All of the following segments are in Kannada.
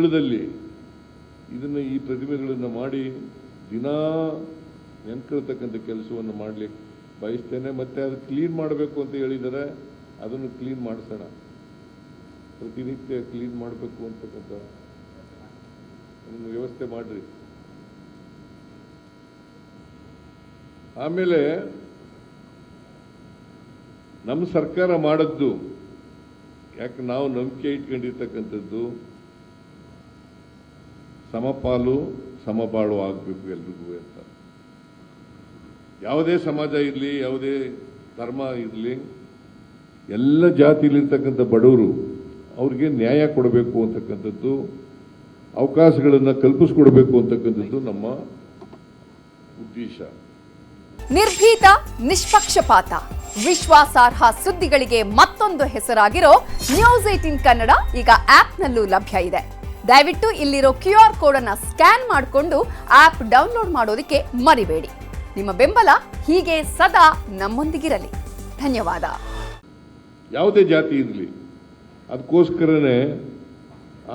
ತಿಂಗಳಲ್ಲಿ ಇದನ್ನು ಈ ಪ್ರತಿಮೆಗಳನ್ನು ಮಾಡಿ ದಿನಾ ನೆನ್ಕೊಳ್ತಕ್ಕಂಥ ಕೆಲಸವನ್ನು ಮಾಡಲಿಕ್ಕೆ ಬಯಸ್ತೇನೆ. ಮತ್ತೆ ಅದು ಕ್ಲೀನ್ ಮಾಡಬೇಕು ಅಂತ ಹೇಳಿದರೆ ಅದನ್ನು ಕ್ಲೀನ್ ಮಾಡಿಸೋಣ, ಪ್ರತಿನಿತ್ಯ ಕ್ಲೀನ್ ಮಾಡಬೇಕು ಅಂತಕ್ಕಂಥ ಒಂದು ವ್ಯವಸ್ಥೆ ಮಾಡ್ರಿ. ಆಮೇಲೆ ನಮ್ಮ ಸರ್ಕಾರ ಮಾಡದ್ದು, ಯಾಕೆ ನಾವು ನಂಬಿಕೆ ಇಟ್ಕೊಂಡಿರ್ತಕ್ಕಂಥದ್ದು ಸಮಪಾಲು ಸಮಬಾಳು ಆಗಬೇಕು ಎಲ್ರಿಗೂ ಅಂತ. ಯಾವುದೇ ಸಮಾಜ ಇರಲಿ, ಯಾವುದೇ ಧರ್ಮ ಇರಲಿ, ಎಲ್ಲ ಜಾತಿಯಲ್ಲಿರ್ತಕ್ಕಂಥ ಬಡವರು ಅವ್ರಿಗೆ ನ್ಯಾಯ ಕೊಡಬೇಕು ಅಂತಕ್ಕಂಥದ್ದು, ಅವಕಾಶಗಳನ್ನು ಕಲ್ಪಿಸ್ಕೊಡ್ಬೇಕು ಅಂತಕ್ಕಂಥದ್ದು ನಮ್ಮ ಉದ್ದೇಶ. ನಿರ್ಭೀತ, ನಿಷ್ಪಕ್ಷಪಾತ, ವಿಶ್ವಾಸಾರ್ಹ ಸುದ್ದಿಗಳಿಗೆ ಮತ್ತೊಂದು ಹೆಸರಾಗಿರೋ ನ್ಯೂಸ್ 18 ಕನ್ನಡ ಈಗ ಆಪ್ನಲ್ಲೂ ಲಭ್ಯ ಇದೆ. ದಯವಿಟ್ಟು ಇಲ್ಲಿರೋ QR ಕೋಡ್ ಅನ್ನು ಸ್ಕ್ಯಾನ್ ಮಾಡಿಕೊಂಡು ಆಪ್ ಡೌನ್ಲೋಡ್ ಮಾಡೋದಕ್ಕೆ ಮರಿಬೇಡಿ. ನಿಮ್ಮ ಬೆಂಬಲ ಹೀಗೆ ಸದಾ ನಮ್ಮೊಂದಿಗಿರಲಿ. ಧನ್ಯವಾದ. ಯಾವುದೇ ಜಾತಿ ಇರಲಿ, ಅದಕ್ಕೋಸ್ಕರನೇ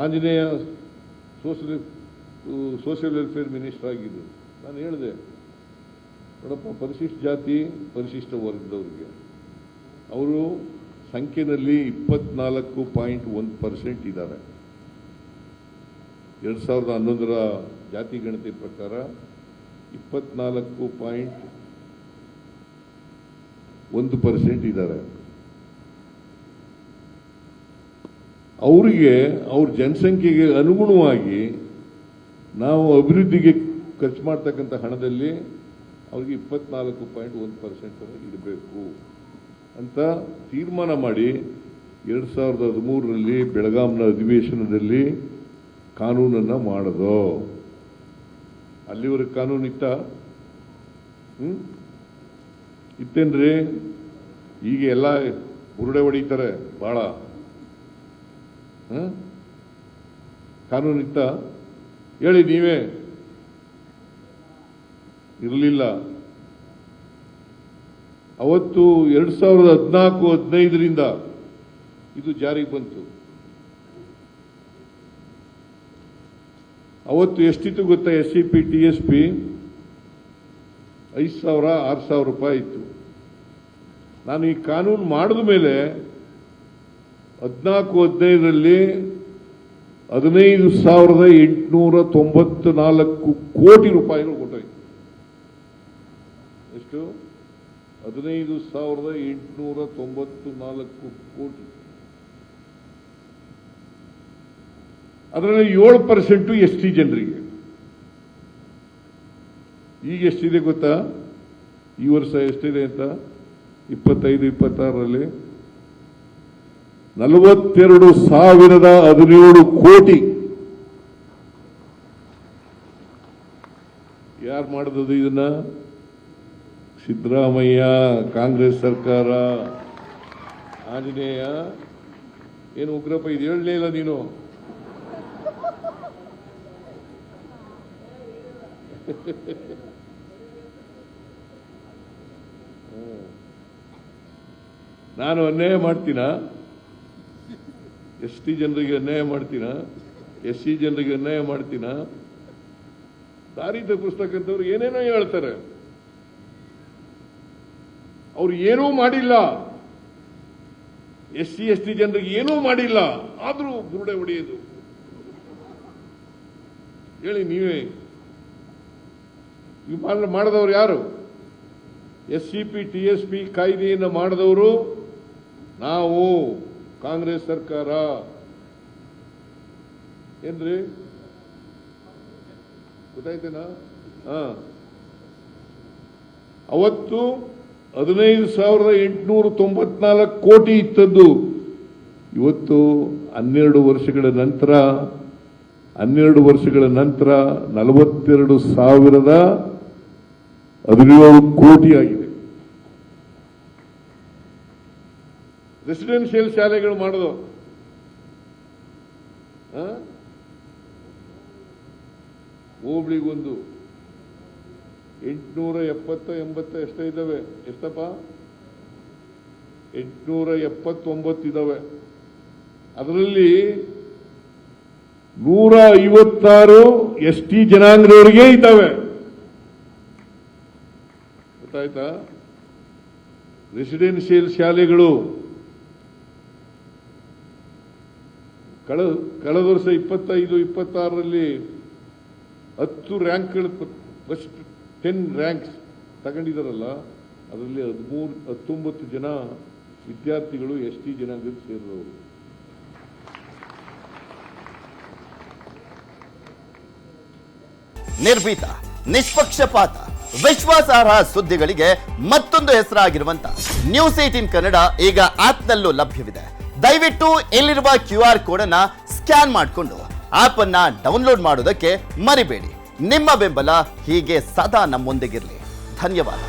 ಆಂಜನೇಯ ಸೋಷಿಯಲ್ ವೆಲ್ಫೇರ್ ಮಿನಿಸ್ಟರ್ ಆಗಿದ್ದು. ನಾನು ಹೇಳಿದೆ, ನೋಡಪ್ಪ, ಪರಿಶಿಷ್ಟ ಜಾತಿ ಪರಿಶಿಷ್ಟ ವರ್ಗದವ್ರಿಗೆ ಅವರು ಸಂಖ್ಯೆಯಲ್ಲಿ 24.1% ಇದ್ದಾರೆ. 2011ರ ಜಾತಿ ಗಣತಿ ಪ್ರಕಾರ 24.1% ಇದ್ದಾರೆ. ಅವರಿಗೆ ಅವ್ರ ಜನಸಂಖ್ಯೆಗೆ ಅನುಗುಣವಾಗಿ ನಾವು ಅಭಿವೃದ್ಧಿಗೆ ಖರ್ಚು ಮಾಡ್ತಕ್ಕಂಥ ಹಣದಲ್ಲಿ ಅವ್ರಿಗೆ 24.1% ಇಡಬೇಕು ಅಂತ ತೀರ್ಮಾನ ಮಾಡಿ 2013ರಲ್ಲಿ ಬೆಳಗಾಂನ ಅಧಿವೇಶನದಲ್ಲಿ ಕಾನೂನನ್ನ ಮಾಡೋದು. ಅಲ್ಲಿವರೆಗೆ ಕಾನೂನು ಇತ್ತೇನ್ರಿ? ಈಗ ಎಲ್ಲ ಬುರುಡೆ ಹೊಡಿತಾರೆ ಬಹಳ. ಕಾನೂನು ಹೇಳಿ ನೀವೇ. ಇರಲಿಲ್ಲ. ಅವತ್ತು 2014-15ರಿಂದ ಇದು ಜಾರಿಗೆ ಬಂತು. ಅವತ್ತು ಎಷ್ಟಿತ್ತು ಗೊತ್ತಾ? SCP TSP 5,000-6,000 ರೂಪಾಯಿ ಇತ್ತು. ನಾನು ಈ ಕಾನೂನು ಮಾಡಿದ ಮೇಲೆ 14-15ರಲ್ಲಿ 15,894 ಕೋಟಿ ರೂಪಾಯಿಗಳು ಕೊಟ್ಟೋಯ್ತು. ಎಷ್ಟು? 15,894 ಕೋಟಿ. ಅದರಲ್ಲಿ 7% ST ಜನರಿಗೆ. ಈಗ ಎಷ್ಟಿದೆ ಗೊತ್ತಾ? ಈ ವರ್ಷ ಎಷ್ಟಿದೆ ಅಂತ? 25-26ರಲ್ಲಿ 42,017 ಕೋಟಿ. ಯಾರು ಮಾಡಿದದು ಇದನ್ನ? ಸಿದ್ದರಾಮಯ್ಯ, ಕಾಂಗ್ರೆಸ್ ಸರ್ಕಾರ. ಆಂಜನೇಯ ಏನು ಉಗ್ರಪ್ಪ, ಇದು ಹೇಳಲೇ ಇಲ್ಲ ನೀನು. ನಾನು ಅನ್ಯಾಯ ಮಾಡ್ತೀನ? ST ಜನರಿಗೆ ಅನ್ಯಾಯ ಮಾಡ್ತೀನ? SC ಜನರಿಗೆ ಅನ್ಯಾಯ ಮಾಡ್ತೀನ? ದಾರಿ ತಪ್ಪಿಸ್ತಕ್ಕಂಥವ್ರು ಏನೇನೋ ಹೇಳ್ತಾರೆ. ಅವ್ರು ಏನೂ ಮಾಡಿಲ್ಲ. SC ST ಜನರಿಗೆ ಏನೂ ಮಾಡಿಲ್ಲ, ಆದ್ರೂ ಬುರುಡೆ ಹೊಡೆಯೋದು. ಹೇಳಿ ನೀವೇ. ಮಾಡಿದವರು ಯಾರು? SCP TSP ಕಾಯ್ದೆಯನ್ನು ಮಾಡಿದವರು ನಾವು, ಕಾಂಗ್ರೆಸ್ ಸರ್ಕಾರ. ಏನ್ರಿ ಗೊತ್ತಾಯ್ತೇನಾ? ಅವತ್ತು 15,894 ಕೋಟಿ ಇತ್ತದ್ದು. ಇವತ್ತು 12 ವರ್ಷಗಳ ನಂತರ 42,017 ಕೋಟಿ ಆಗಿದೆ. ರೆಸಿಡೆನ್ಷಿಯಲ್ ಶಾಲೆಗಳು ಮಾಡೋದು ಹೋಬಳಿಗೊಂದು 870-80 ಎಷ್ಟೇ ಇದ್ದಾವೆ? ಎಷ್ಟಪ್ಪ? 879 ಇದ್ದಾವೆ. ಅದರಲ್ಲಿ 156 ST ಜನಾಂಗದವರಿಗೆ ಇದ್ದಾವೆ. ಗೊತ್ತಾಯ್ತಾ? ರೆಸಿಡೆನ್ಷಿಯಲ್ ಶಾಲೆಗಳು ಕಳೆದ ವರ್ಷ 25-26ರಲ್ಲಿ 10 ರ್ಯಾಂಕ್ಗಳು ಫಸ್ಟ್ 10 ರ್ಯಾಂಕ್ಸ್ ತಗೊಂಡಿದ್ದಾರಲ್ಲ, ಅದರಲ್ಲಿ 19 ಜನ ವಿದ್ಯಾರ್ಥಿಗಳು ST ಜನಾಂಗಕ್ಕೆ ಸೇರಿದವರು. ನಿರ್ಭೀತ, ನಿಷ್ಪಕ್ಷಪಾತ, ವಿಶ್ವಾಸಾರ್ಹ ಸುದ್ದಿಗಳಿಗೆ ಮತ್ತೊಂದು ಹೆಸರಾಗಿರುವಂತ ನ್ಯೂಸ್ 18 ಕನ್ನಡ ಈಗ ಆಪ್ನಲ್ಲೂ ಲಭ್ಯವಿದೆ. ದಯವಿಟ್ಟು ಇಲ್ಲಿರುವ QR ಕೋಡ್ ಅನ್ನ ಸ್ಕ್ಯಾನ್ ಮಾಡಿಕೊಂಡು ಆಪ್ ಅನ್ನ ಡೌನ್ಲೋಡ್ ಮಾಡೋದಕ್ಕೆ ಮರಿಬೇಡಿ. ನಿಮ್ಮ ಬೆಂಬಲ ಹೀಗೆ ಸದಾ ನಮ್ಮೊಂದಿಗಿರಲಿ. ಧನ್ಯವಾದ.